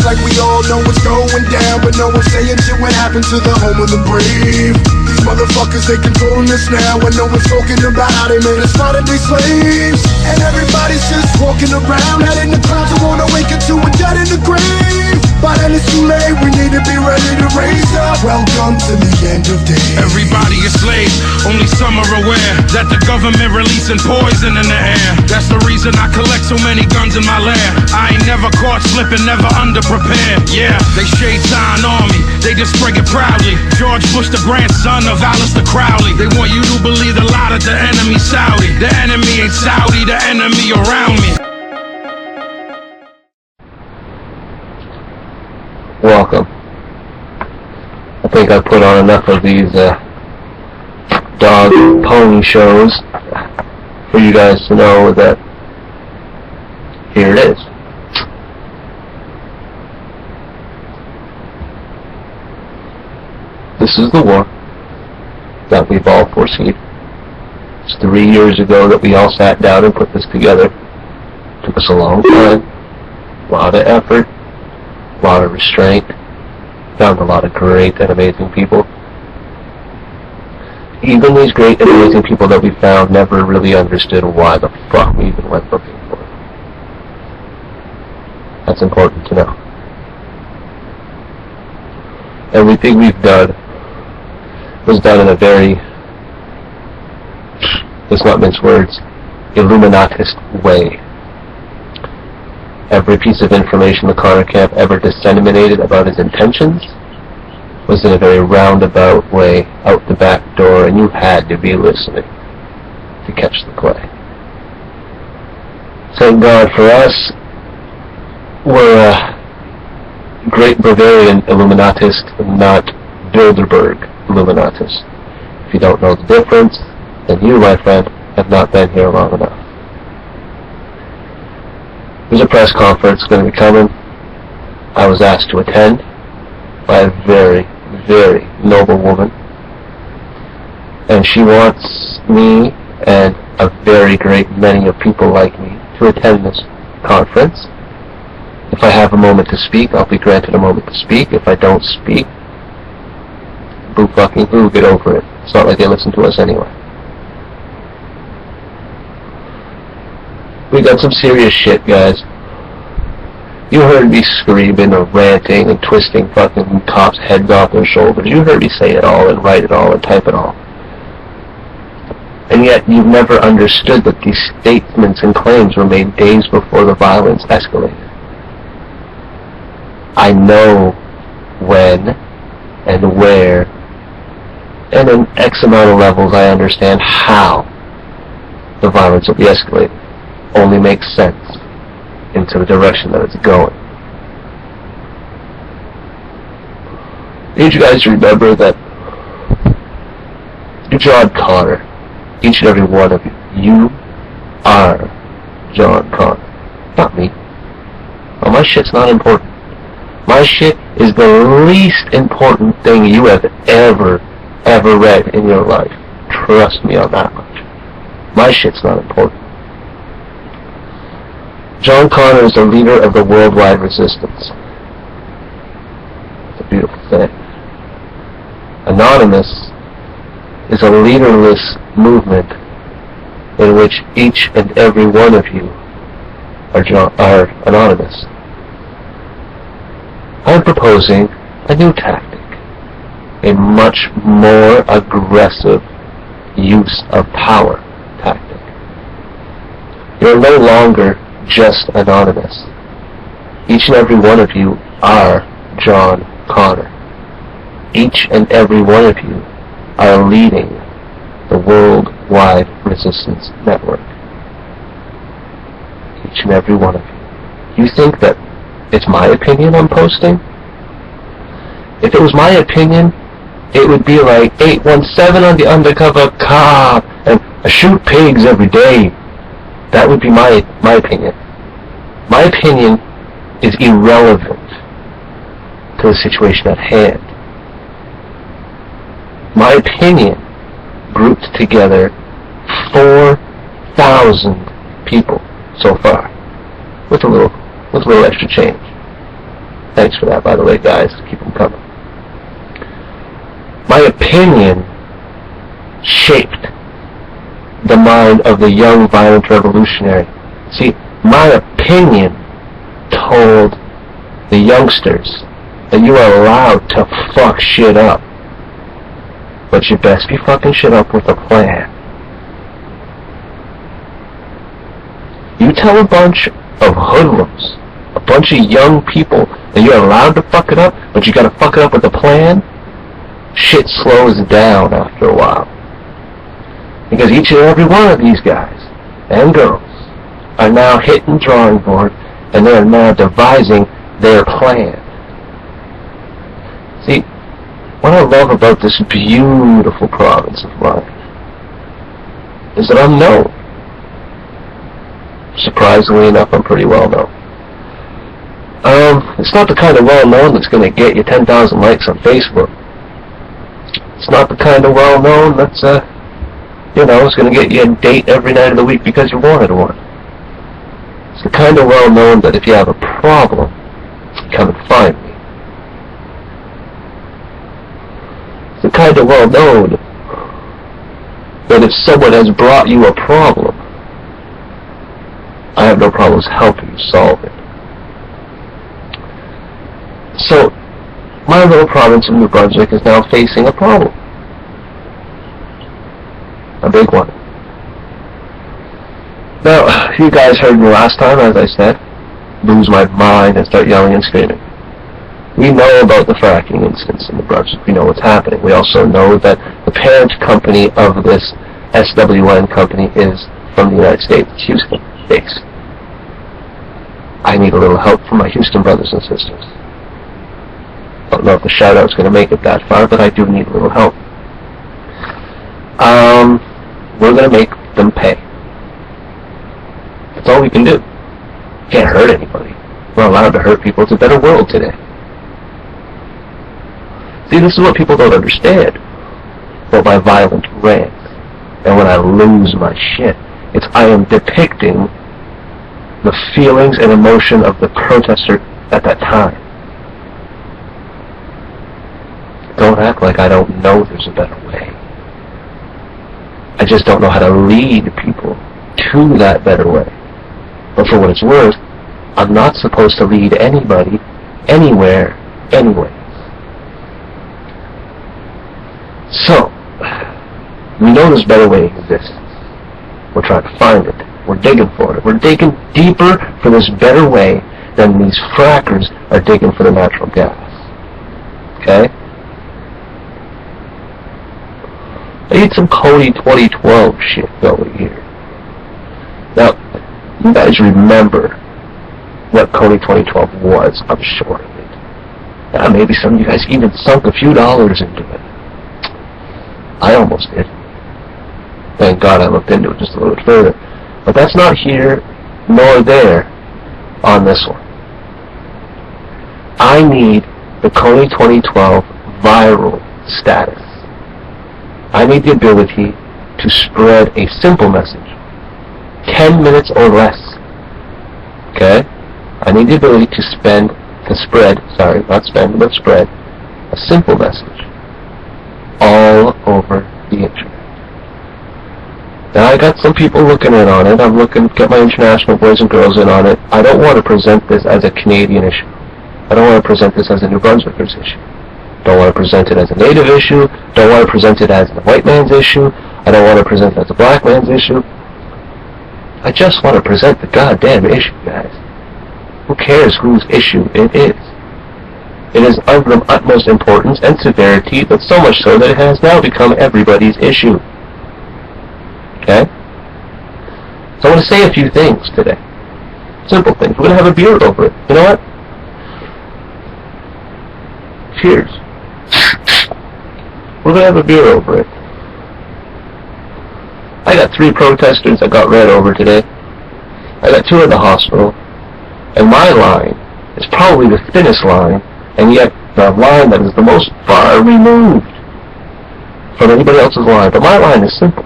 Looks like we all know what's going down, but no one's saying shit what happened to the home of the brave. These motherfuckers, they controlling us now, and no one's talking about how they made us modern day slaves. And everybody's just walking around, head in the clouds and won't awaken to a dead in the grave. By then it's too late, we need to be ready to raise up. Welcome to the end of days. Everybody is slaves, only some are aware that the government releasing poison in the air. That's the reason I collect so many guns in my lair. I ain't never caught slipping, never underprepared. Yeah, they shade sign on me, they just spray it proudly. George Bush, the grandson of Aleister Crowley. They want you to believe the lie that the enemy's Saudi. The enemy ain't Saudi, the enemy around me. Welcome. I think I put on enough of these dog pony shows for you guys to know that here it is. This is the war that we've all foreseen. It's 3 years ago that we all sat down and put this together. It took us a long time, a lot of effort, a lot of restraint, found a lot of great and amazing people. Even these great and amazing people that we found never really understood why the fuck we even went looking for them. That's important to know. Everything we've done was done in a very, let's not mince words, Illuminatist way. Every piece of information the Connor camp ever disseminated about his intentions was in a very roundabout way, out the back door, and you had to be listening to catch the play. Thank God for us, we're a great Bavarian Illuminatist, not Bilderberg Illuminatist. If you don't know the difference, then you, my friend, have not been here long enough. There's a press conference going to be coming. I was asked to attend by a very, very noble woman. And she wants me and a very great many of people like me to attend this conference. If I have a moment to speak, I'll be granted a moment to speak. If I don't speak, boo fucking boo, get over it. It's not like they listen to us anyway. We got some serious shit, guys. You heard me screaming or ranting and twisting fucking cops' heads off their shoulders. You heard me say it all and write it all and type it all. And yet you've never understood that these statements and claims were made days before the violence escalated. I know when and where, and in X amount of levels I understand how the violence will be escalated. Only makes sense into the direction that it's going. I need you guys to remember that you're John Connor. Each and every one of you. You are John Connor. Not me. Well, my shit's not important. My shit is the least important thing you have ever read in your life. Trust me on that much. My shit's not important. John Connor is the leader of the worldwide resistance. It's a beautiful thing. Anonymous is a leaderless movement in which each and every one of you are anonymous. I'm proposing a new tactic, a much more aggressive use of power tactic. You're no longer just anonymous. Each and every one of you are John Connor. Each and every one of you are leading the worldwide resistance network. Each and every one of you. You think that it's my opinion I'm posting? If it was my opinion, it would be like 817 on the undercover cop and I shoot pigs every day. That would be my opinion. My opinion is irrelevant to the situation at hand. My opinion grouped together 4,000 people so far, with a little extra change. Thanks for that, by the way, guys. Keep them coming. My opinion shaped the mind of the young, violent revolutionary. See, my opinion told the youngsters that you are allowed to fuck shit up. But you best be fucking shit up with a plan. You tell a bunch of hoodlums, a bunch of young people, that you're allowed to fuck it up, but you gotta fuck it up with a plan, shit slows down after a while. Because each and every one of these guys and girls are now hitting drawing board, and they are now devising their plan. See, what I love about this beautiful province of mine is that I'm known. Surprisingly enough, I'm pretty well known. It's not the kind of well known that's going to get you 10,000 likes on Facebook. It's not the kind of well known that's, it's going to get you a date every night of the week because you wanted one. It's the kind of well known that if you have a problem, come and find me. It's the kind of well known that if someone has brought you a problem, I have no problems helping you solve it. So, my little province of New Brunswick is now facing a problem. A big one. Now, you guys heard me last time, as I said, lose my mind and start yelling and screaming. We know about the fracking instance in New Brunswick. We know what's happening. We also know that the parent company of this SWN company is from the United States, Houston based. I need a little help from my Houston brothers and sisters. I don't know if the shout-out's going to make it that far, but I do need a little help. We're going to make them pay. That's all we can do. Can't hurt anybody. We're allowed to hurt people. It's a better world today. See, this is what people don't understand about my violent rant. And when I lose my shit, it's I am depicting the feelings and emotion of the protester at that time. Don't act like I don't know there's a better way. I just don't know how to lead people to that better way. But for what it's worth, I'm not supposed to lead anybody, anywhere, anyway. So, we know this better way exists. We're trying to find it. We're digging for it. We're digging deeper for this better way than these frackers are digging for the natural gas. Okay? I need some Cody 2012 shit going here. Now, you guys remember what Cody 2012 was, I'm sure of it. Maybe some of you guys even sunk a few dollars into it. I almost did. Thank God I looked into it just a little bit further. But that's not here nor there on this one. I need the Cody 2012 viral status. I need the ability to spread a simple message. 10 minutes or less. Okay? I need the ability to spread a simple message all over the internet. Now I got some people looking in on it. I'm looking to get my international boys and girls in on it. I don't want to present this as a Canadian issue. I don't want to present this as a New Brunswickers issue. Don't want to present it as a Native issue. Don't want to present it as a white man's issue. I don't want to present it as a black man's issue. I just want to present the goddamn issue, guys. Who cares whose issue it is? It is of the utmost importance and severity, but so much so that it has now become everybody's issue. Okay? So I want to say a few things today. Simple things. We're going to have a beer over it. You know what? Cheers. We're going to have a beer over it. I got 3 protesters that got ran over today. I got 2 in the hospital. And my line is probably the thinnest line, and yet the line that is the most far removed from anybody else's line. But my line is simple.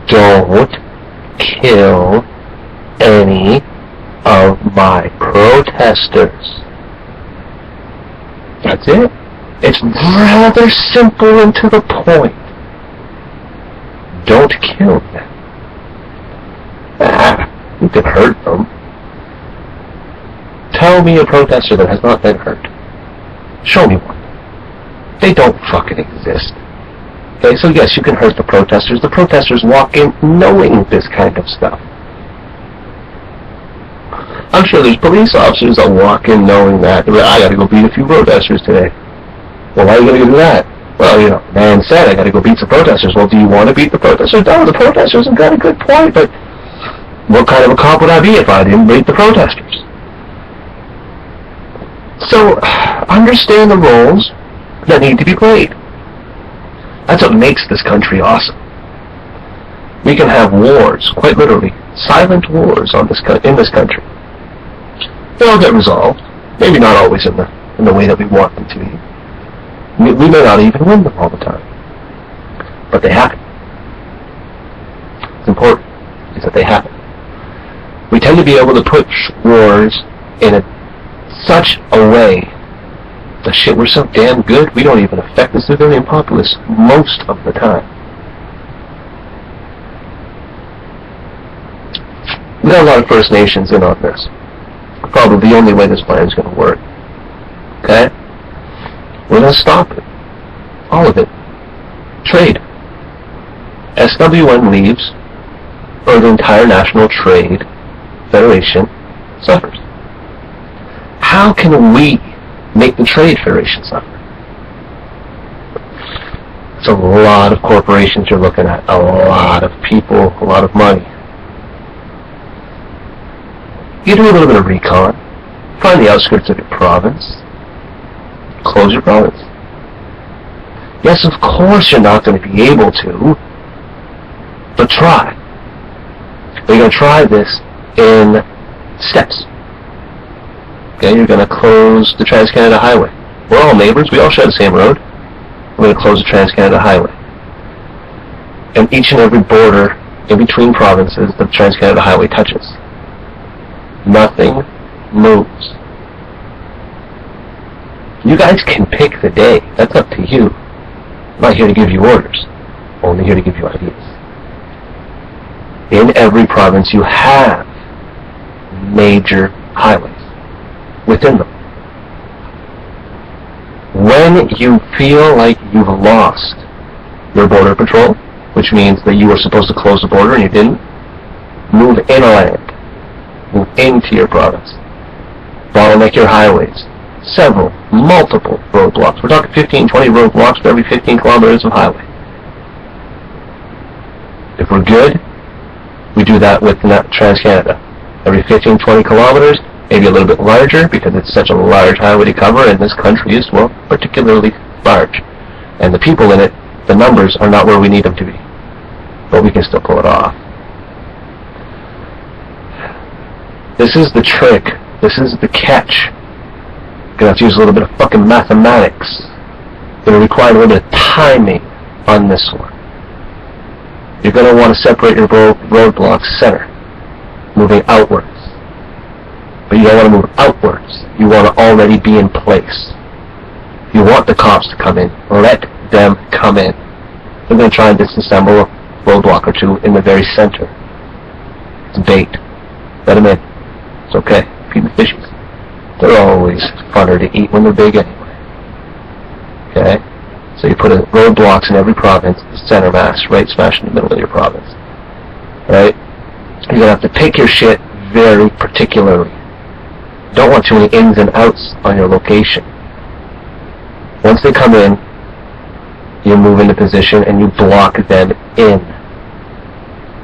Don't kill any of my protesters. protesters. That's it. It's rather simple and to the point. Don't kill them. You can hurt them. Tell me a protester that has not been hurt. Show me one. They don't fucking exist. Okay, so yes, you can hurt the protesters. The protesters walk in knowing this kind of stuff. I'm sure there's police officers that walk in knowing that. I gotta go beat a few protesters today. Well, why are you gonna do that? Well, you know, man said I gotta go beat some protesters. Well, do you want to beat the protesters? No, the protesters have got a good point, but what kind of a cop would I be if I didn't beat the protesters? So, understand the roles that need to be played. That's what makes this country awesome. We can have wars, quite literally, silent wars in this country. They'll get resolved. Maybe not always in the way that we want them to be. We may not even win them all the time. But they happen. It's important, is that they happen. We tend to be able to push wars in such a way that shit, we're so damn good, we don't even affect the civilian populace most of the time. We got a lot of First Nations in on this. Probably the only way this plan is going to work. Okay? We're going to stop it. All of it. Trade. SWN leaves, or the entire National Trade Federation suffers. How can we make the Trade Federation suffer? It's a lot of corporations you're looking at, a lot of people, a lot of money. You do a little bit of recon, find the outskirts of your province, close your province. Yes, of course you're not going to be able to, but try. You're going to try this in steps. Okay, you're going to close the Trans-Canada Highway. We're all neighbors, we all share the same road. We're going to close the Trans-Canada Highway. And each and every border in between provinces the Trans-Canada Highway touches. Nothing moves. You guys can pick the day. That's up to you. I'm not here to give you orders. Only here to give you ideas. In every province you have major highways within them. When you feel like you've lost your border patrol, which means that you were supposed to close the border and you didn't, move inland. Move into your province. Bottleneck your highways. Several, multiple roadblocks. We're talking 15, 20 roadblocks for every 15 kilometers of highway. If we're good, we do that with Trans-Canada. Every 15, 20 kilometers, maybe a little bit larger because it's such a large highway to cover, and this country is, well, particularly large. And the people in it, the numbers are not where we need them to be. But we can still pull it off. This is the trick. This is the catch. You're going to have to use a little bit of fucking mathematics. It's going to require a little bit of timing on this one. You're going to want to separate your roadblocks center, moving outwards. But you don't want to move outwards. You want to already be in place. You want the cops to come in. Let them come in. They're going to try and disassemble a roadblock or two in the very center. It's bait. Let them in. It's okay. Feed the fishies. They're always funner to eat when they're big anyway. Okay? So you put roadblocks in every province, center mass, right smash in the middle of your province. Right? You're going to have to pick your shit very particularly. Don't want too many ins and outs on your location. Once they come in, you move into position and you block them in.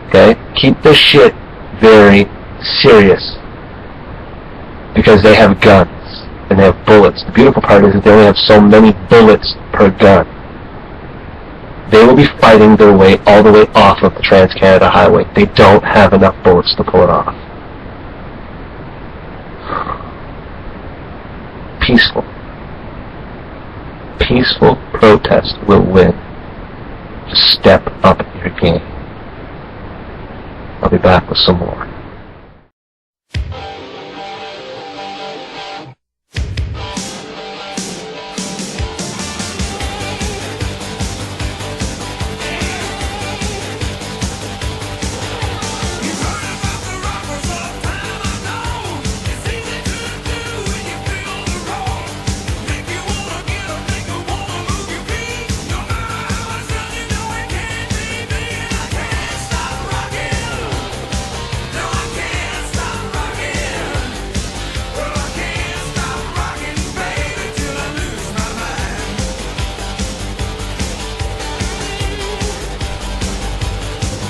Okay? Keep this shit very serious. Because they have guns and they have bullets. The beautiful part is that they only have so many bullets per gun. They will be fighting their way all the way off of the Trans-Canada Highway. They don't have enough bullets to pull it off. Peaceful. Peaceful protest will win. Just step up your game. I'll be back with some more.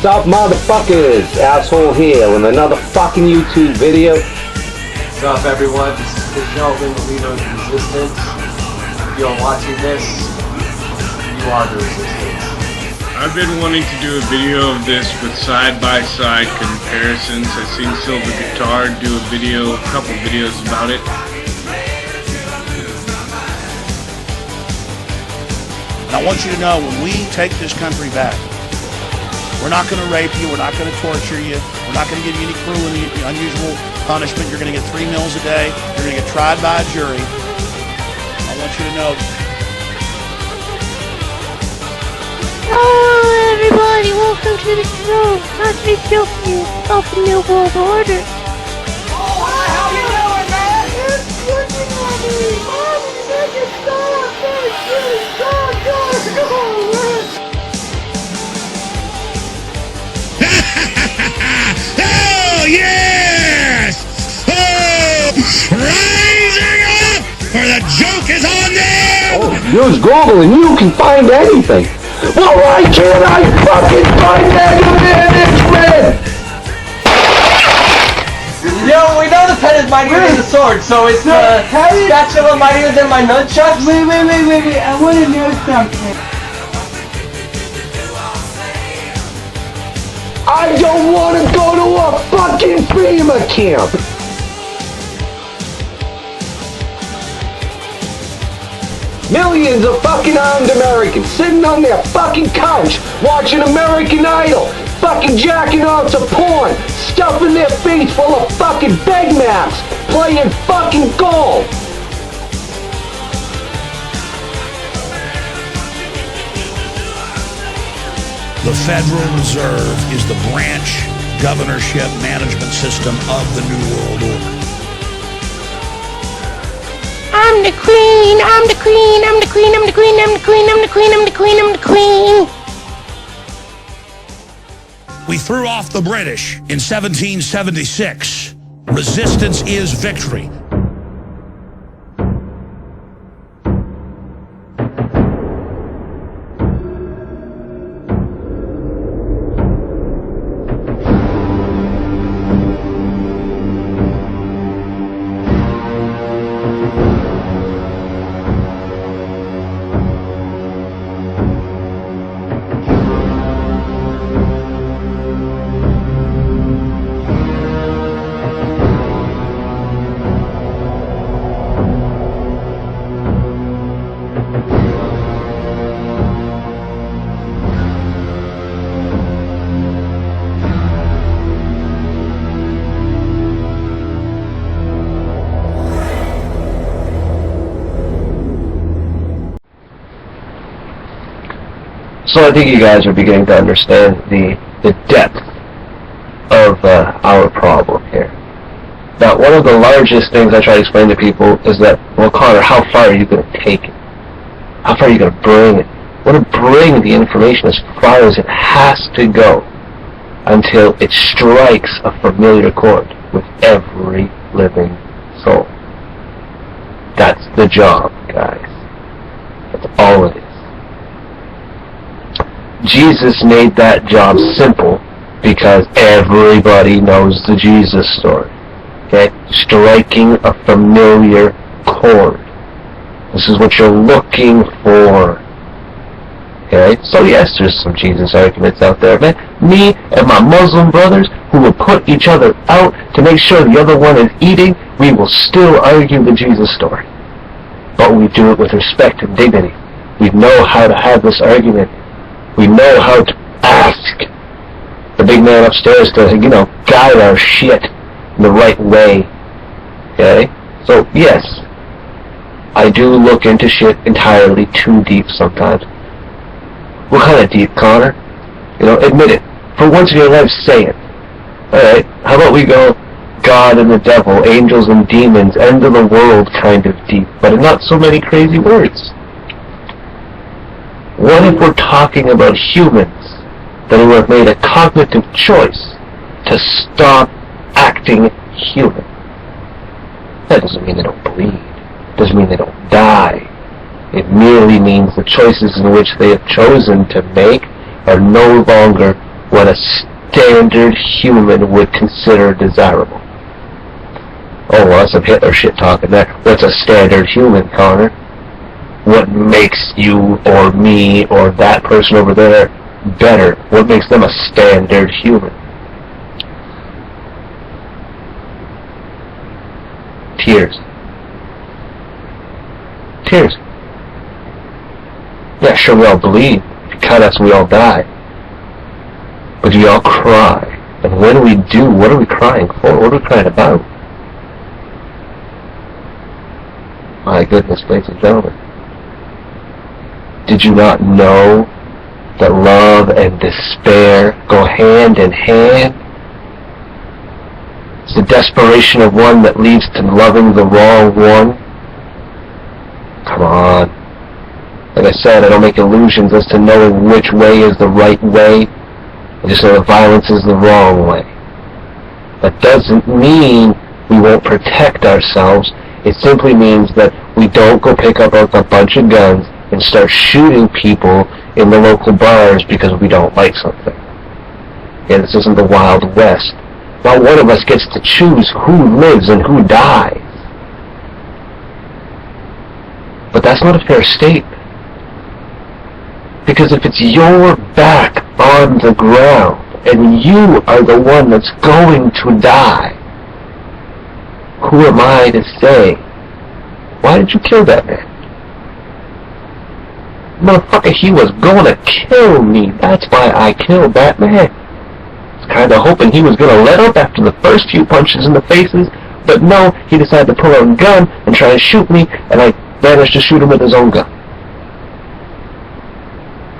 What's up, motherfuckers? Asshole here with another fucking YouTube video. What's up, everyone? This is the gentleman, the leader of the resistance. If you're watching this, you are the resistance. I've been wanting to do a video of this with side-by-side comparisons. I've seen Silver Guitar do a couple videos about it. And I want you to know, when we take this country back, we're not going to rape you, we're not going to torture you, we're not going to give you any cruel and unusual punishment. You're going to get 3 meals a day, you're going to get tried by a jury. I want you to know. Hello everybody, welcome to the show. Nice to meet you of the New World Order. Oh, hi, how you doing, man? It's looking at me. Mommy said you stop. Oh, yes! Oh, rising up, for the joke is on them! Oh, use Google and you can find anything. Well, why can't I fucking find that Yo, we know the pen is mightier than the sword, so it's the spatula mightier than my nunchucks? Wait, I want to know something. I don't want to go to a fucking FEMA camp. Millions of fucking armed Americans sitting on their fucking couch watching American Idol, fucking jacking off to porn, stuffing their face full of fucking Big Macs, playing fucking golf. The Federal Reserve is the branch governorship management system of the New World Order. I'm the queen, I'm the queen, I'm the queen, I'm the queen, I'm the queen, I'm the queen, I'm the queen, I'm the queen. We threw off the British in 1776. Resistance is victory. So I think you guys are beginning to understand the depth of our problem here. Now, one of the largest things I try to explain to people is that, well, Connor, how far are you going to take it? How far are you going to bring it? You want to bring the information as far as it has to go until it strikes a familiar chord with every living soul. That's the job, guys. That's all it is. Jesus made that job simple because everybody knows the Jesus story. Okay? Striking a familiar chord. This is what you're looking for. Okay? So yes, there's some Jesus arguments out there, man. Me and my Muslim brothers who will put each other out to make sure the other one is eating, we will still argue the Jesus story. But we do it with respect and dignity. We know how to have this argument. We know how to ask the big man upstairs to, guide our shit in the right way. Okay? So, yes, I do look into shit entirely too deep sometimes. What kind of deep, Connor? Admit it. For once in your life, say it. Alright, how about we go God and the devil, angels and demons, end of the world kind of deep, but in not so many crazy words. What if we're talking about humans that who have made a cognitive choice to stop acting human? That doesn't mean they don't bleed. It doesn't mean they don't die. It merely means the choices in which they have chosen to make are no longer what a standard human would consider desirable. Oh, well, that's some Hitler shit talking there. What's a standard human, Connor? What makes you or me or that person over there better? What makes them a standard human? Tears. Tears. Yeah, sure, we all bleed. If you cut us, we all die. But we all cry. And when we do, what are we crying for? What are we crying about? My goodness, ladies and gentlemen. Did you not know that love and despair go hand in hand? It's the desperation of one that leads to loving the wrong one. Come on. Like I said, I don't make illusions as to knowing which way is the right way. I just know that violence is the wrong way. That doesn't mean we won't protect ourselves. It simply means that we don't go pick up a bunch of guns and start shooting people in the local bars because we don't like something. Yeah, this isn't the Wild West. Not one of us gets to choose who lives and who dies. But that's not a fair statement. Because if it's your back on the ground and you are the one that's going to die, who am I to say, why did you kill that man? Motherfucker, he was going to kill me. That's why I killed that man. I was kind of hoping he was going to let up after the first few punches in the faces, but no, he decided to pull out a gun and try to shoot me, and I managed to shoot him with his own gun.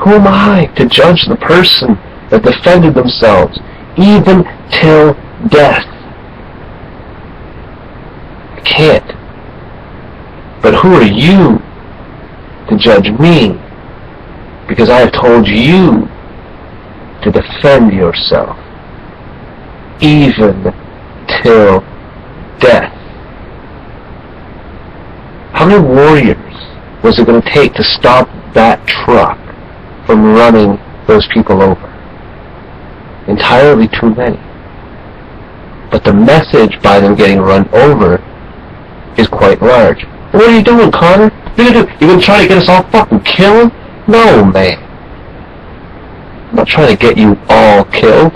Who am I to judge the person that defended themselves, even till death? I can't. But who are you to judge me? Because I have told you to defend yourself, even till death. How many warriors was it going to take to stop that truck from running those people over? Entirely too many. But the message by them getting run over is quite large. What are you doing, Connor? You're going to try to get us all fucking killed? No, man. I'm not trying to get you all killed.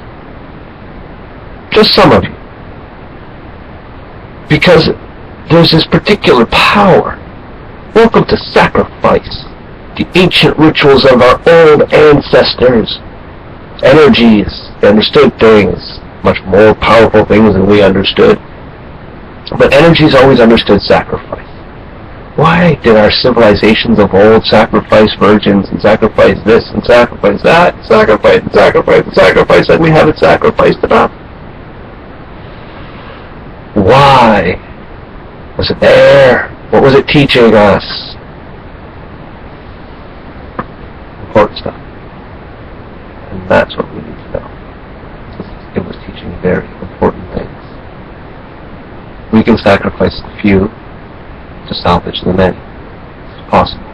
Just some of you. Because there's this particular power. Welcome to sacrifice. The ancient rituals of our old ancestors. Energies, they understood things, much more powerful things than we understood. But energies always understood sacrifice. Why did our civilizations of old sacrifice virgins and sacrifice this and sacrifice that, sacrifice and sacrifice and sacrifice, and we haven't sacrificed enough? Why? Was it there? What was it teaching us? Important stuff. And that's what we need to know. It was teaching very important things. We can sacrifice the few to salvage the many. It's possible.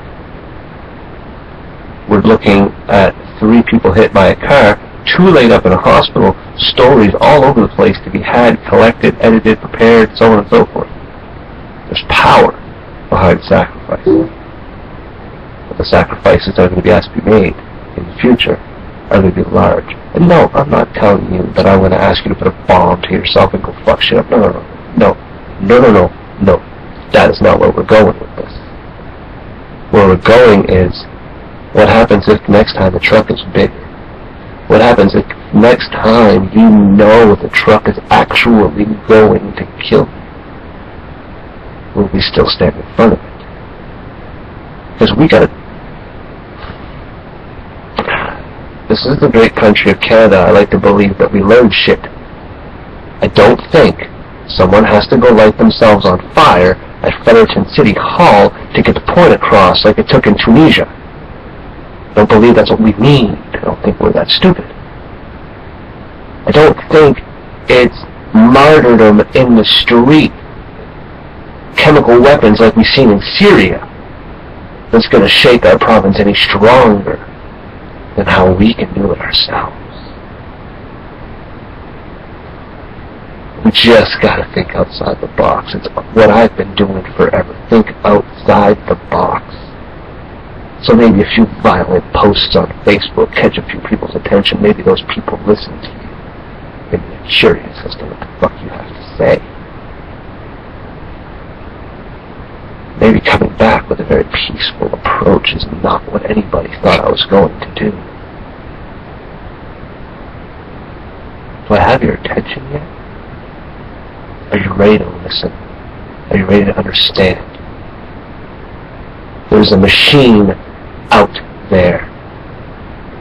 We're looking at 3 people hit by a car, 2 laid up in a hospital, stories all over the place to be had, collected, edited, prepared, so on and so forth. There's power behind sacrifice. But the sacrifices that are going to be asked to be made in the future are going to be large. And no, I'm not telling you that I'm going to ask you to put a bomb to yourself and go fuck shit up. No. That is not where we're going with this. Where we're going is, what happens if next time the truck is bigger? What happens if next time you know the truck is actually going to kill you? Will we still stand in front of it? Because we gotta... This is the great country of Canada. I like to believe that we learn shit. I don't think someone has to go light themselves on fire at Fredericton City Hall to get the point across like it took in Tunisia. I don't believe that's what we need. I don't think we're that stupid. I don't think it's martyrdom in the street, chemical weapons like we've seen in Syria, that's going to shake our province any stronger than how we can do it ourselves. We just gotta think outside the box. It's what I've been doing forever. Think outside the box. So maybe a few violent posts on Facebook catch a few people's attention. Maybe those people listen to you. Maybe they're curious as to what the fuck you have to say. Maybe coming back with a very peaceful approach is not what anybody thought I was going to do. Do I have your attention yet? Are you ready to listen? Are you ready to understand? There's a machine out there,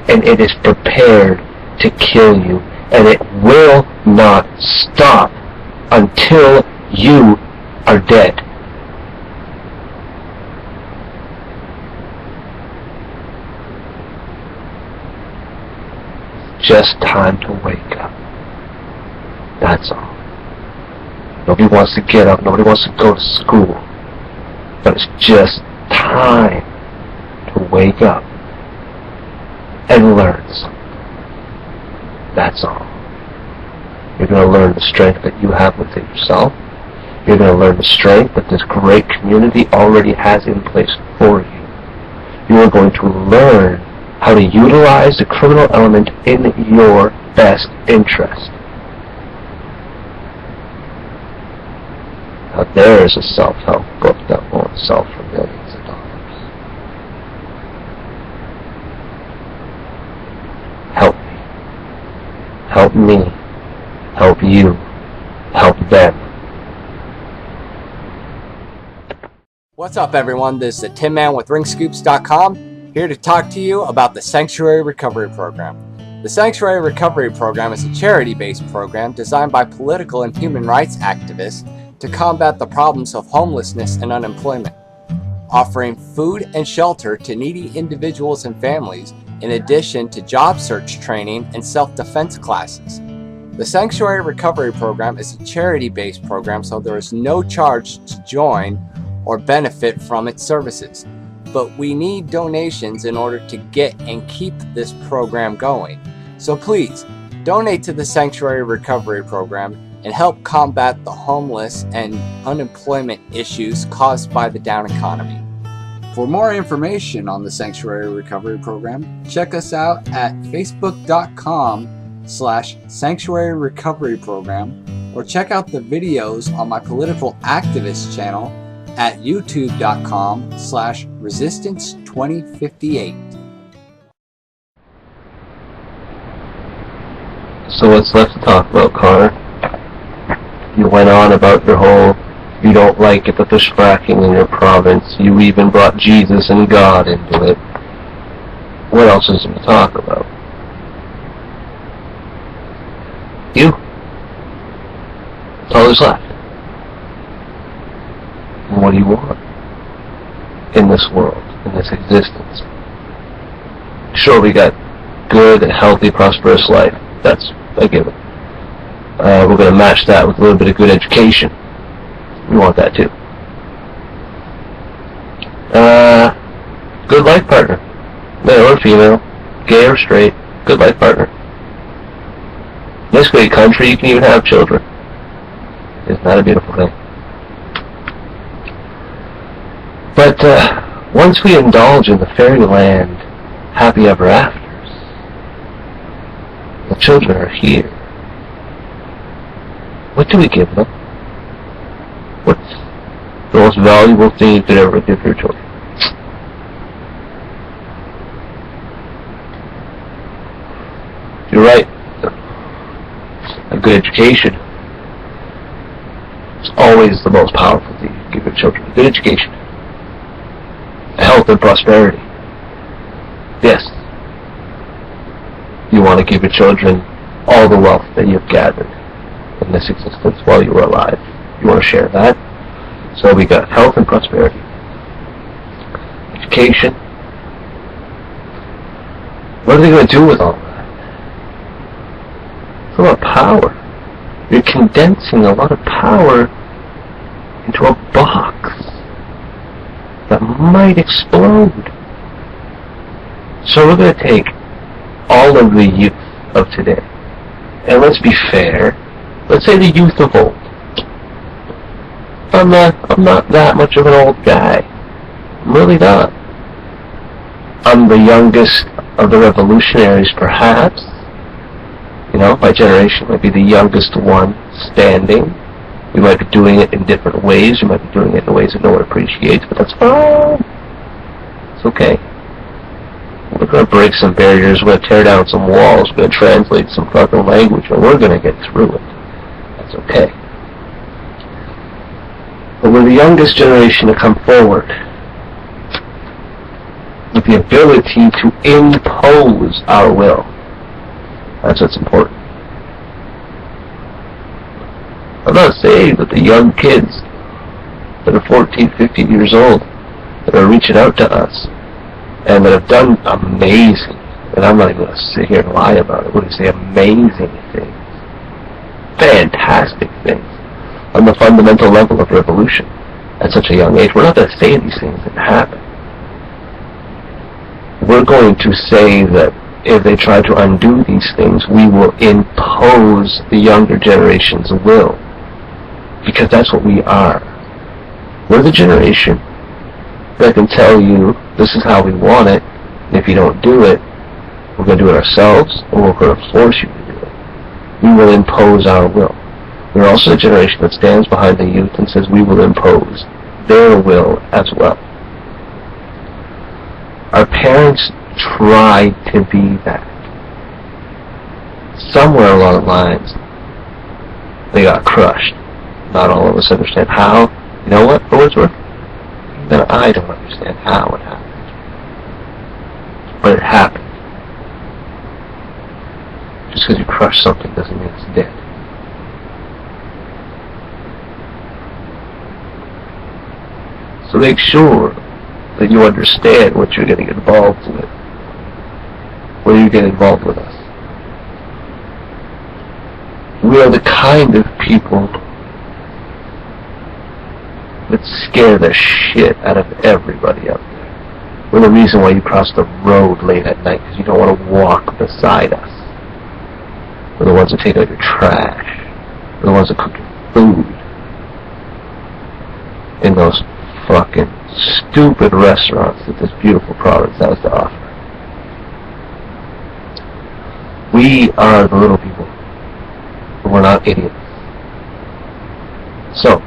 and it is prepared to kill you, and it will not stop until you are dead. It's just time to wake up. That's all. Nobody wants to get up, nobody wants to go to school, but it's just time to wake up and learn something. That's all. You're going to learn the strength that you have within yourself. You're going to learn the strength that this great community already has in place for you. You are going to learn how to utilize the criminal element in your best interest. Now there is a self-help book that won't sell for millions of dollars. Help me. Help me. Help you. Help them. What's up, everyone? This is the Tin Man with RingScoops.com, here to talk to you about the Sanctuary Recovery Program. The Sanctuary Recovery Program is a charity-based program designed by political and human rights activists to combat the problems of homelessness and unemployment, offering food and shelter to needy individuals and families, in addition to job search training and self-defense classes. The Sanctuary Recovery Program is a charity-based program, so there is no charge to join or benefit from its services. But we need donations in order to get and keep this program going. So please, donate to the Sanctuary Recovery Program and help combat the homeless and unemployment issues caused by the down economy. For more information on the Sanctuary Recovery Program, check us out at facebook.com/Sanctuary Recovery Program, or check out the videos on my political activist channel at youtube.com/Resistance2058. So what's left to talk about, Connor? You went on about your whole, you don't like it that there's fracking in your province. You even brought Jesus and God into it. What else is there to talk about? You. That's all there's left. And what do you want in this world, in this existence? Sure, we got good, healthy, prosperous life. That's a given. We're going to match that with a little bit of good education. We want that too. Good life partner. Male or female, gay or straight, good life partner. In this great country, you can even have children. Isn't that a beautiful thing? But once we indulge in the fairyland happy ever afters, the children are here. What do we give them? What's the most valuable thing you could ever give your children? You're right. A good education is always the most powerful thing you can give your children. A good education. Health and prosperity. Yes. You want to give your children all the wealth that you've gathered in this existence while you were alive. You want to share that? So we got health and prosperity. Education. What are they going to do with all that? It's a lot of power. You're condensing a lot of power into a box that might explode. So we're going to take all of the youth of today, and let's be fair, let's say the youth of old. I'm not that much of an old guy. I'm really not. I'm the youngest of the revolutionaries, perhaps. You know, my generation might be the youngest one standing. We might be doing it in different ways. We might be doing it in ways that no one appreciates, but that's fine. It's okay. We're going to break some barriers. We're going to tear down some walls. We're going to translate some fucking language, and we're going to get through it. That's okay. But we're the youngest generation to come forward with the ability to impose our will. That's what's important. I'm not saying that the young kids that are 14, 15 years old that are reaching out to us and that have done amazing, and I'm not even going to sit here and lie about it, we're going to say amazing things, fantastic things, on the fundamental level of revolution at such a young age. We're not going to say these things that happen. We're going to say that if they try to undo these things, we will impose the younger generation's will. Because that's what we are. We're the generation that can tell you this is how we want it, and if you don't do it, we're going to do it ourselves, or we're going to force you to do it. We will impose our will. We're also the generation that stands behind the youth and says we will impose their will as well. Our parents tried to be that. Somewhere along the lines, they got crushed. Not all of us understand how. You know what, for what's worth? Even I don't understand how it happened. But it happened. Just because you crush something doesn't mean it's dead. So make sure that you understand what you're getting involved with. When you get involved with us. We are the kind of people that scare the shit out of everybody out there. We're the reason why you cross the road late at night, because you don't want to walk beside us. We're the ones that take out your trash. We're the ones that cook your food. In those fucking stupid restaurants that this beautiful province has to offer. We are the little people. But we're not idiots. So,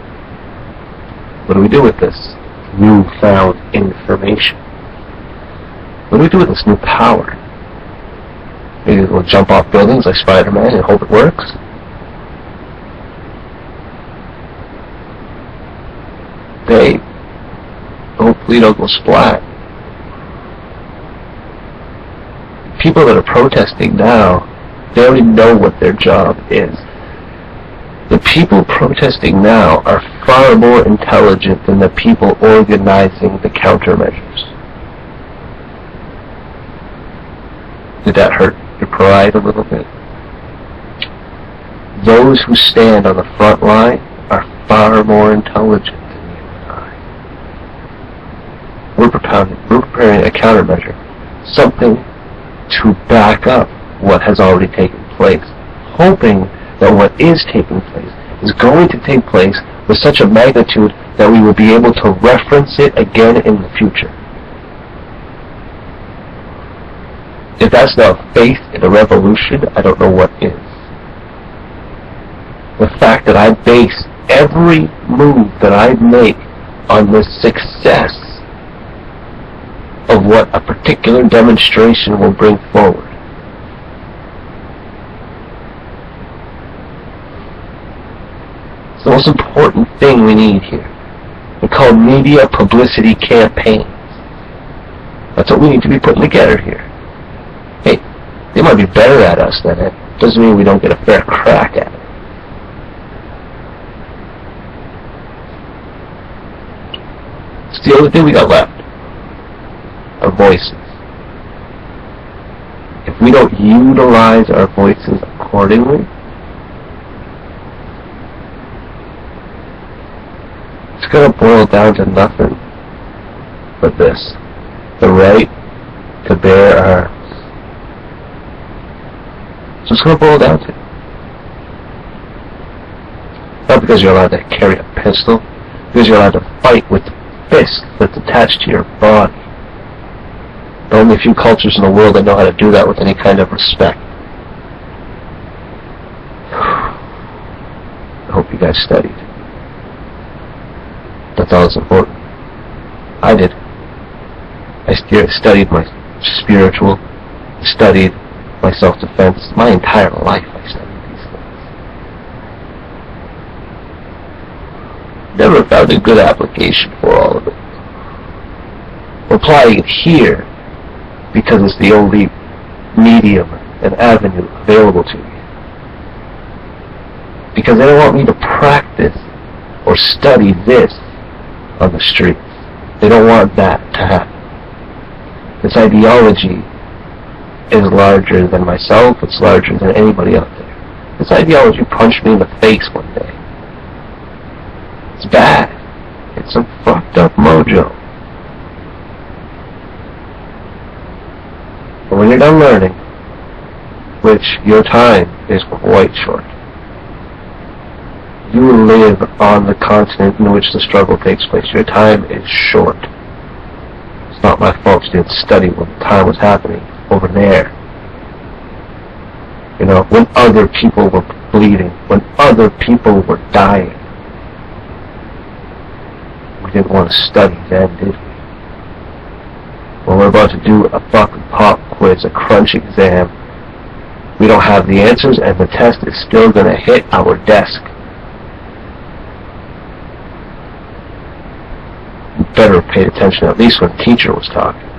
what do we do with this newfound information? What do we do with this new power? Maybe we'll jump off buildings like Spider-Man and hope it works? They hopefully don't go splat. People that are protesting now, they already know what their job is. The people protesting now are far more intelligent than the people organizing the countermeasures. Did that hurt your pride a little bit? Those who stand on the front line are far more intelligent than you and I. We're preparing a countermeasure, something to back up what has already taken place, hoping that what is taking place is going to take place with such a magnitude that we will be able to reference it again in the future. If that's not faith in a revolution, I don't know what is. The fact that I base every move that I make on the success of what a particular demonstration will bring forward. It's the most important thing we need here. They're called media publicity campaigns. That's what we need to be putting together here. Hey, they might be better at us than it. Doesn't mean we don't get a fair crack at it. It's the only thing we got left. Our voices. If we don't utilize our voices accordingly, it's going to boil down to nothing but this. The right to bear arms. So it's going to boil down to. Not because you're allowed to carry a pistol, because you're allowed to fight with the fist that's attached to your body. There are only a few cultures in the world that know how to do that with any kind of respect. I hope you guys studied. That's all that's important. I did. I studied my spiritual, studied my self-defense. My entire life I studied these things. Never found a good application for all of it. I'm applying it here because it's the only medium and avenue available to me. Because they don't want me to practice or study this on the streets. They don't want that to happen. This ideology is larger than myself, it's larger than anybody out there. This ideology punched me in the face one day. It's bad. It's some fucked up mojo. But when you're done learning, which your time is quite short, you live on the continent in which the struggle takes place. Your time is short. It's not my fault you didn't study when the time was happening over there. You know, when other people were bleeding, when other people were dying. We didn't want to study then, did we? When we're about to do a fucking pop quiz, a crunch exam, we don't have the answers and the test is still going to hit our desk. You better have paid attention at least when the teacher was talking.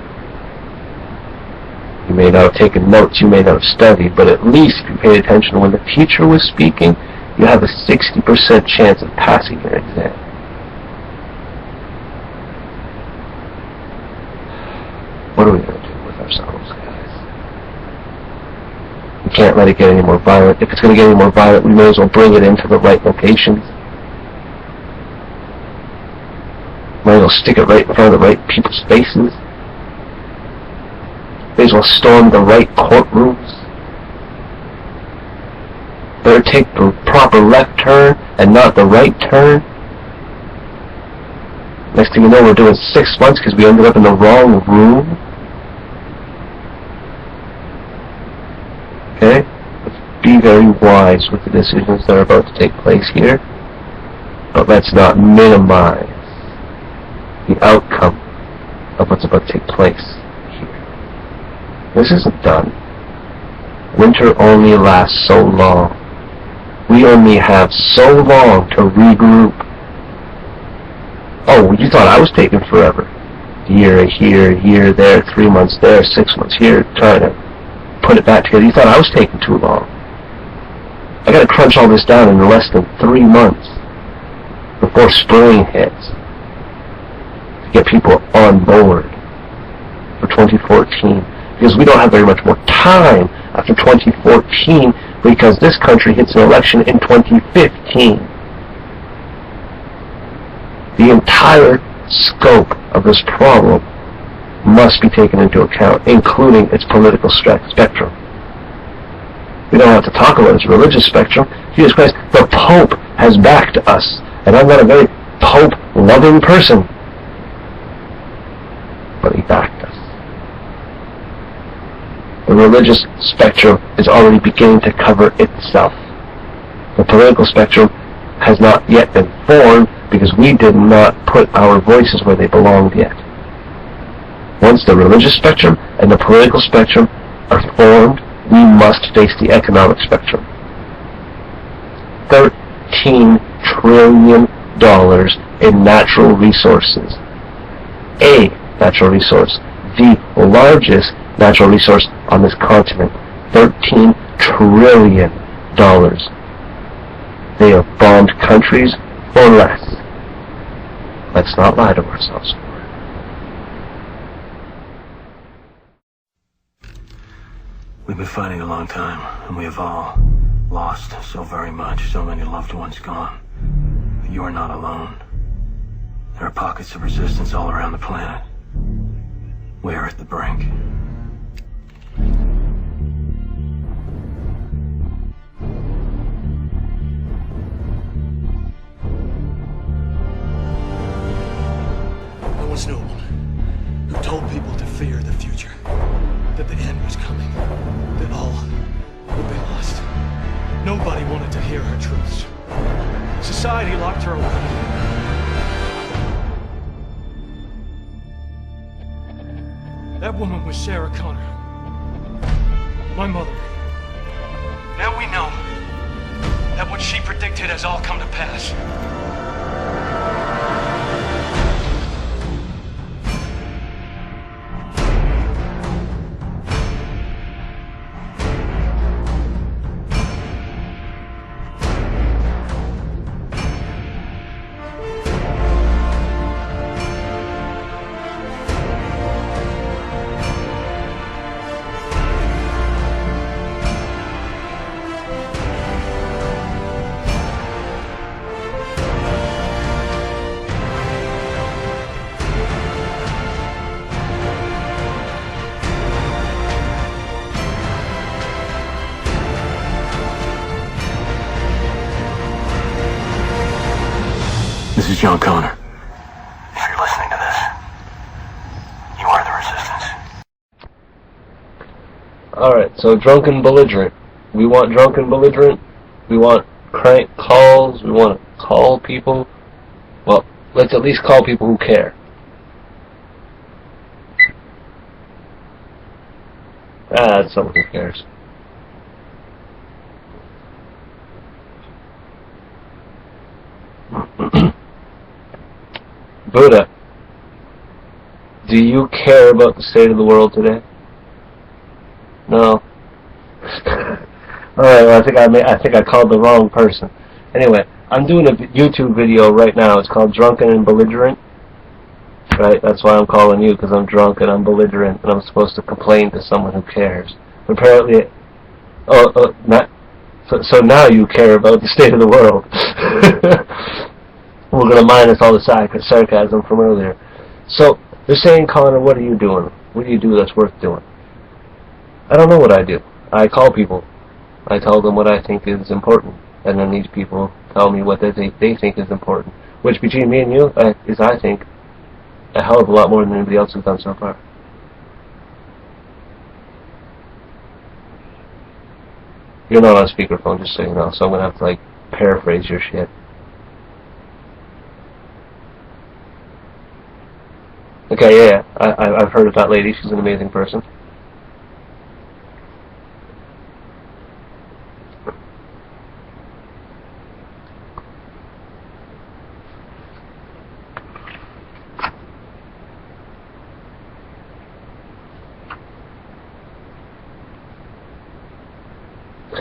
You may not have taken notes, you may not have studied, but at least if you paid attention when the teacher was speaking, you have a 60% chance of passing your exam. What are we going to do with ourselves, guys? We can't let it get any more violent. If it's going to get any more violent, we may as well bring it into the right locations. Might as well stick it right in front of the right people's faces. May as well storm the right courtrooms. Better take the proper left turn and not the right turn. Next thing you know, we're doing 6 months because we ended up in the wrong room. Okay? Let's be very wise with the decisions that are about to take place here. But let's not minimize the outcome of what's about to take place here. This isn't done. Winter only lasts so long. We only have so long to regroup. Oh, you thought I was taking forever. Year here, year there, 3 months there, 6 months here, trying to put it back together. You thought I was taking too long. I gotta crunch all this down in less than 3 months before spring hits to get people on board for 2014. Because we don't have very much more time after 2014 because this country hits an election in 2015. The entire scope of this problem must be taken into account, including its political spectrum. We don't have to talk about its religious spectrum. Jesus Christ, the Pope has backed us, and I'm not a very Pope-loving person, but he backed us. The religious spectrum is already beginning to cover itself. The political spectrum has not yet been formed because we did not put our voices where they belonged yet. Once the religious spectrum and the political spectrum are formed, we must face the economic spectrum. $13 trillion in natural resources. A natural resource, the largest natural resource on this continent. $13 trillion. They have bombed countries for less. Let's not lie to ourselves. We've been fighting a long time, and we have all lost so very much, so many loved ones gone. But you are not alone. There are pockets of resistance all around the planet. We are at the brink. Thomas Newell, who told people to fear the future, that the end was coming, that all would be lost. Nobody wanted to hear her truths. Society locked her away. That woman was Sarah Connor, my mother. Now we know that what she predicted has all come to pass. This is John Connor. If you're listening to this, you are the resistance. Alright, so drunken belligerent. We want drunken belligerent. We want crank calls. We want to call people. Well, let's at least call people who care. That's someone who cares. Buddha, do you care about the state of the world today? No. Alright, well, I think I called the wrong person. Anyway, I'm doing a YouTube video right now. It's called Drunken and Belligerent. Right? That's why I'm calling you, because I'm drunk and I'm belligerent and I'm supposed to complain to someone who cares. Apparently, so now you care about the state of the world. We're going to minus all the sarcasm from earlier. So, they're saying, Connor, what are you doing? What do you do that's worth doing? I don't know what I do. I call people. I tell them what I think is important. And then these people tell me what they think is important. Which, between me and you, is, I think, a hell of a lot more than anybody else has done so far. You're not on speakerphone, just so you know, so I'm going to have to, like, paraphrase your shit. Okay, yeah, I've heard of that lady. She's an amazing person.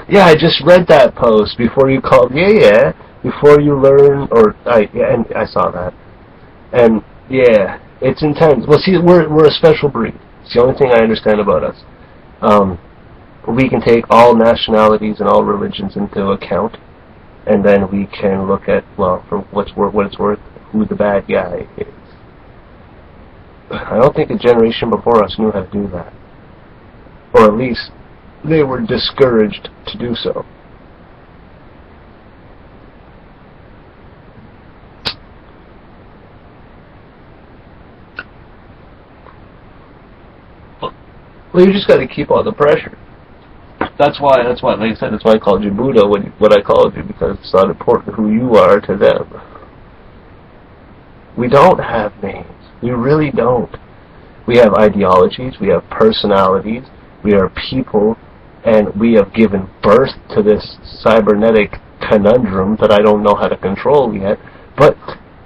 Yeah, I just read that post before you called. Yeah, before you learn, and I saw that. And, yeah. It's intense. Well, see, we're a special breed. It's the only thing I understand about us. We can take all nationalities and all religions into account, and then we can look at, well, for what it's worth, who the bad guy is. I don't think a generation before us knew how to do that. Or at least, they were discouraged to do so. Well, you just got to keep on the pressure. That's why, like I said, that's why I called you Buddha, what I called you, because it's not important who you are to them. We don't have names. We really don't. We have ideologies, we have personalities, we are people, and we have given birth to this cybernetic conundrum that I don't know how to control yet, but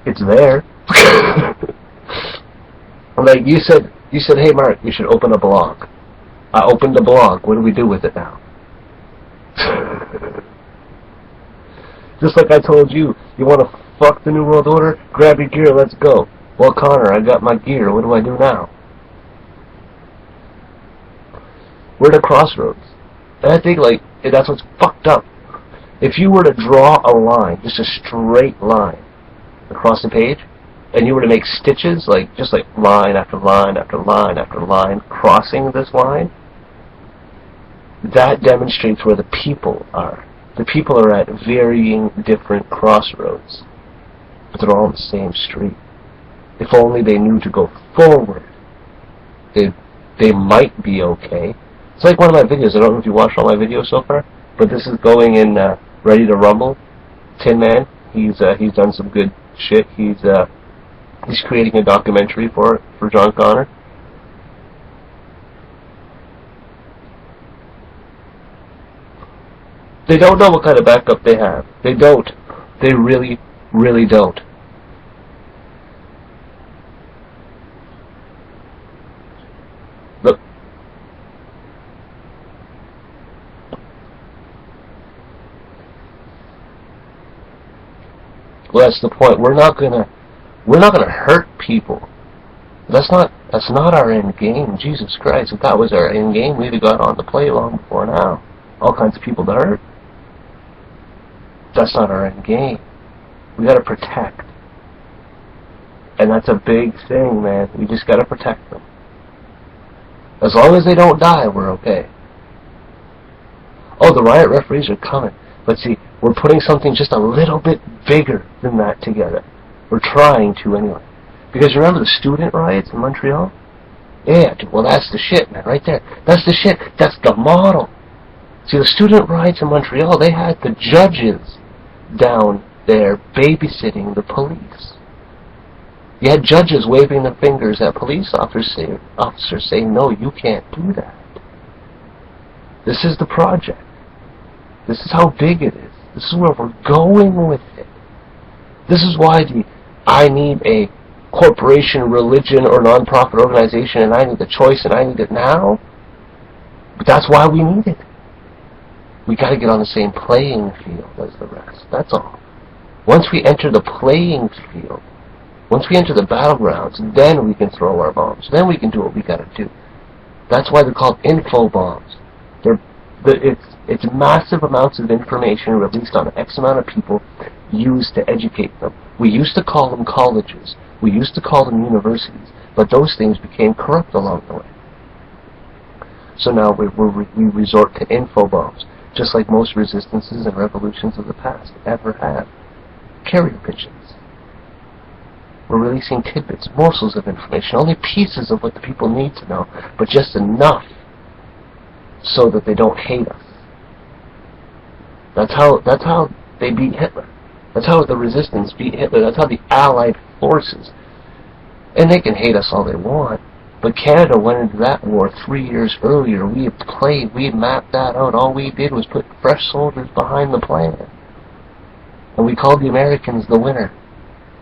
it's there. Like you said, hey Mark, you should open a blog. I opened a blog. What do we do with it now? Just like I told you, you want to fuck the New World Order? Grab your gear, let's go. Well, Connor, I got my gear. What do I do now? We're at a crossroads. And I think, like, that's what's fucked up. If you were to draw a line, just a straight line, across the page, and you were to make stitches, like, just like line after line after line after line, crossing this line, that demonstrates where the people are. The people are at varying different crossroads, but they're all on the same street. If only they knew to go forward, they might be okay. It's like one of my videos. I don't know if you watched all my videos so far, but this is going in Ready to Rumble. Tin Man, he's done some good shit. He's creating a documentary for John Connor. They don't know what kind of backup they have. They don't. They really, really don't. Look. Well, that's the point. We're not gonna hurt people. That's not our end game. Jesus Christ! If that was our end game, we'd have got on the play long before now. All kinds of people to hurt. That's not our end game. We gotta protect. And that's a big thing, man. We just gotta protect them. As long as they don't die, we're okay. Oh, the riot referees are coming. But see, we're putting something just a little bit bigger than that together. We're trying to, anyway. Because remember the student riots in Montreal? Yeah, well that's the shit, man, right there. That's the shit. That's the model. See, the student riots in Montreal, they had the judges down there babysitting the police. You had judges waving their fingers at police officers saying, no, you can't do that. This is the project. This is how big it is. This is where we're going with it. This is why I need a corporation, religion, or non-profit organization, and I need the choice, and I need it now. But that's why we need it. We got to get on the same playing field as the rest. That's all. Once we enter the playing field, once we enter the battlegrounds, then we can throw our bombs. Then we can do what we got to do. That's why they're called info bombs. It's massive amounts of information released on X amount of people used to educate them. We used to call them colleges. We used to call them universities. But those things became corrupt along the way. So now we resort to info bombs, just like most resistances and revolutions of the past ever have. Carrier pigeons. We're releasing tidbits, morsels of information, only pieces of what the people need to know, but just enough so that they don't hate us. That's how they beat Hitler. That's how the resistance beat Hitler. That's how the Allied forces. And they can hate us all they want, but Canada went into that war 3 years earlier. We mapped that out. All we did was put fresh soldiers behind the plan. And we called the Americans the winner.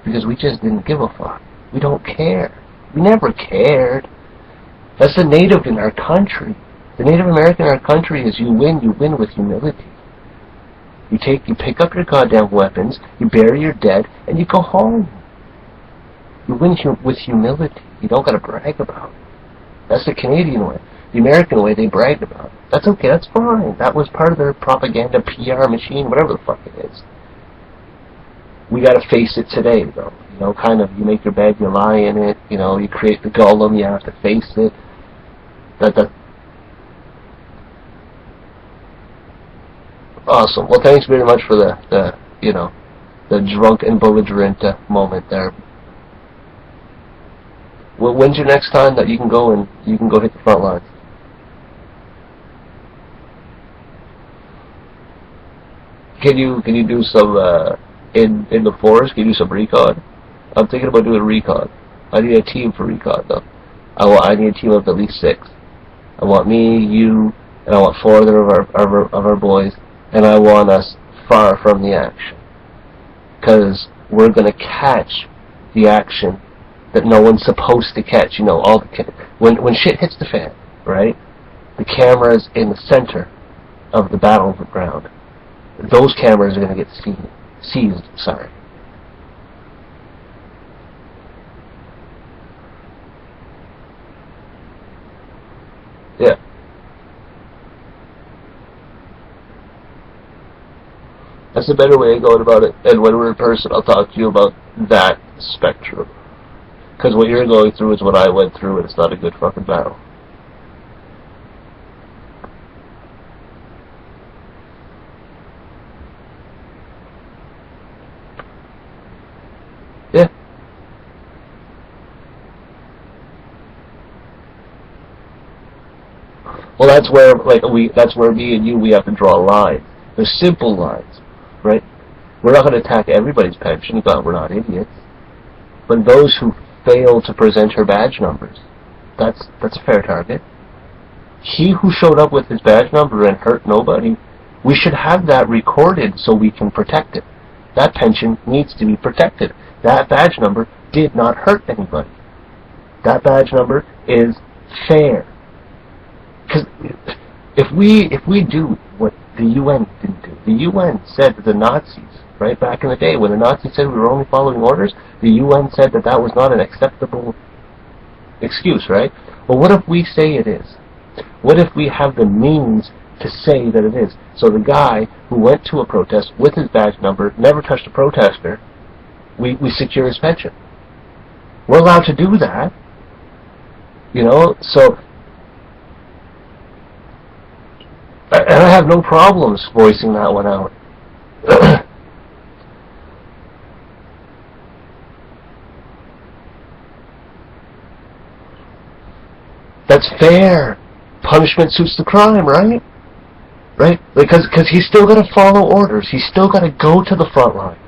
Because we just didn't give a fuck. We don't care. We never cared. That's the native in our country. The Native American in our country is you win with humility. You pick up your goddamn weapons, you bury your dead, and you go home. You win with humility. You don't gotta brag about it. That's the Canadian way. The American way, they bragged about it. That's okay, that's fine. That was part of their propaganda PR machine, whatever the fuck it is. We gotta face it today, though. You know, kind of, you make your bed, you lie in it, you know, you create the golem, you have to face it. Awesome. Well, thanks very much for the drunk and belligerent moment there. Well, when's your next time that you can go hit the front lines? Can you do some in the forest? Can you do some recon? I'm thinking about doing recon. I need a team for recon though. I need a team of at least 6. I want me, you, and I want 4 of our boys, and I want us far from the action, because we're gonna catch the action that no one's supposed to catch. You know, when shit hits the fan, right? The cameras in the center of the battleground. Those cameras are gonna get seized. Sorry. Yeah. That's a better way of going about it. And when we're in person, I'll talk to you about that spectrum. Because what you're going through is what I went through, and it's not a good fucking battle. Yeah. Well, that's where that's where me and you, we have to draw lines. The simple lines, right? We're not going to attack everybody's pension. God, we're not idiots. But those who fail to present her badge numbers, that's a fair target. He who showed up with his badge number and hurt nobody, we should have that recorded so we can protect it. That pension needs to be protected. That badge number did not hurt anybody. That badge number is fair. Because if we do what the UN didn't do, the UN said that the Nazis, right back in the day when the Nazis said we were only following orders, the UN said that that was not an acceptable excuse, right? Well, what if we say it is? What if we have the means to say that it is? So the guy who went to a protest with his badge number, never touched a protester, we secure his pension. We're allowed to do that. You know, so... And I have no problems voicing that one out. That's fair. Punishment suits the crime, right? Right? Because he's still got to follow orders. He's still got to go to the front line.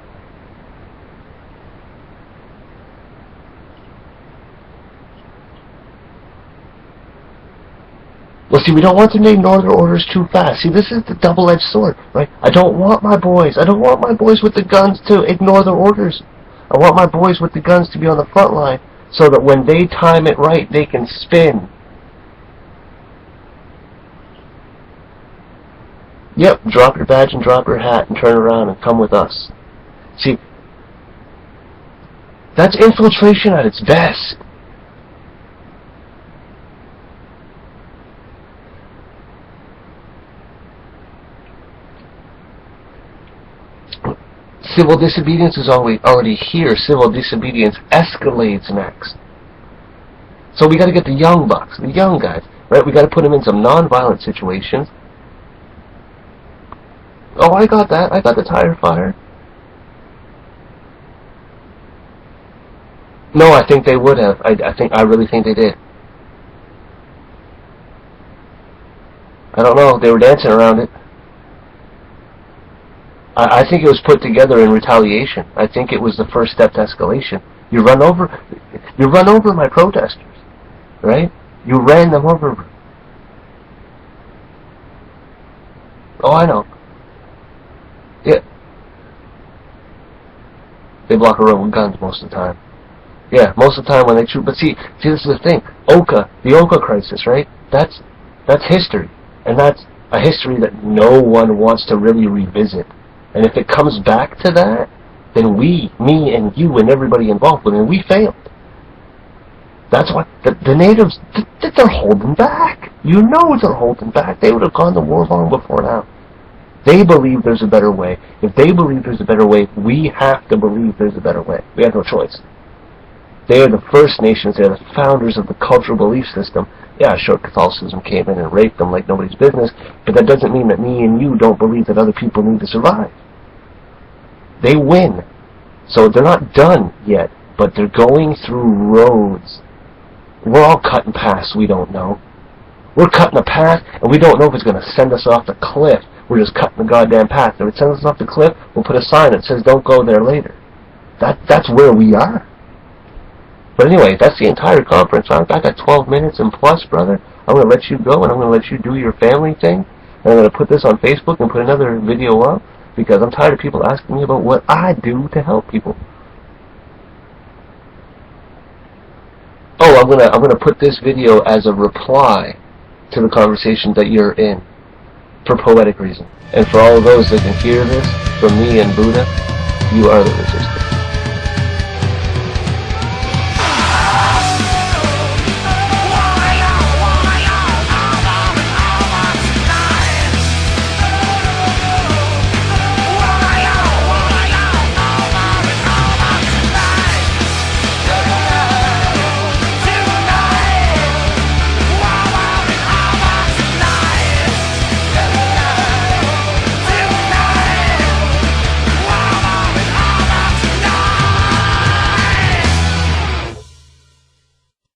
Well, see, we don't want them to ignore their orders too fast. See, this is the double-edged sword, right? I don't want my boys with the guns to ignore their orders. I want my boys with the guns to be on the front line so that when they time it right, they can spin. Yep, drop your badge and drop your hat and turn around and come with us. See, that's infiltration at its best. Civil disobedience is already here. Civil disobedience escalates next. So we got to get the young bucks, the young guys, right? We got to put them in some non-violent situations. Oh, I got that. I got the tire fire. No, I think they would have. I really think they did. I don't know. They were dancing around it. I think it was put together in retaliation. I think it was the first step to escalation. You run over my protesters, right? You ran them over. Oh, I know. Yeah. They block a road with guns most of the time. Yeah, most of the time when they shoot. But see, this is the thing. The Oka crisis, right? That's history, and that's a history that no one wants to really revisit. And if it comes back to that, then me and you and everybody involved with it, we failed. That's what the natives, they're holding back. You know they're holding back. They would have gone to war long before now. They believe there's a better way. If they believe there's a better way, we have to believe there's a better way. We have no choice. They are the First Nations. They're the founders of the cultural belief system. Yeah, sure, Catholicism came in and raped them like nobody's business, but that doesn't mean that me and you don't believe that other people need to survive. They win. So they're not done yet, but they're going through roads. We're all cutting paths we don't know. We're cutting a path, and we don't know if it's going to send us off the cliff. We're just cutting the goddamn path. If it sends us off the cliff, we'll put a sign that says, don't go there later. That's where we are. But anyway, that's the entire conference. I got 12 minutes and plus, brother. I'm going to let you go, and I'm going to let you do your family thing. And I'm going to put this on Facebook and put another video up, because I'm tired of people asking me about what I do to help people. Oh, I'm gonna put this video as a reply to the conversation that you're in, for poetic reason. And for all of those that can hear this, from me and Buddha, you are the resistance.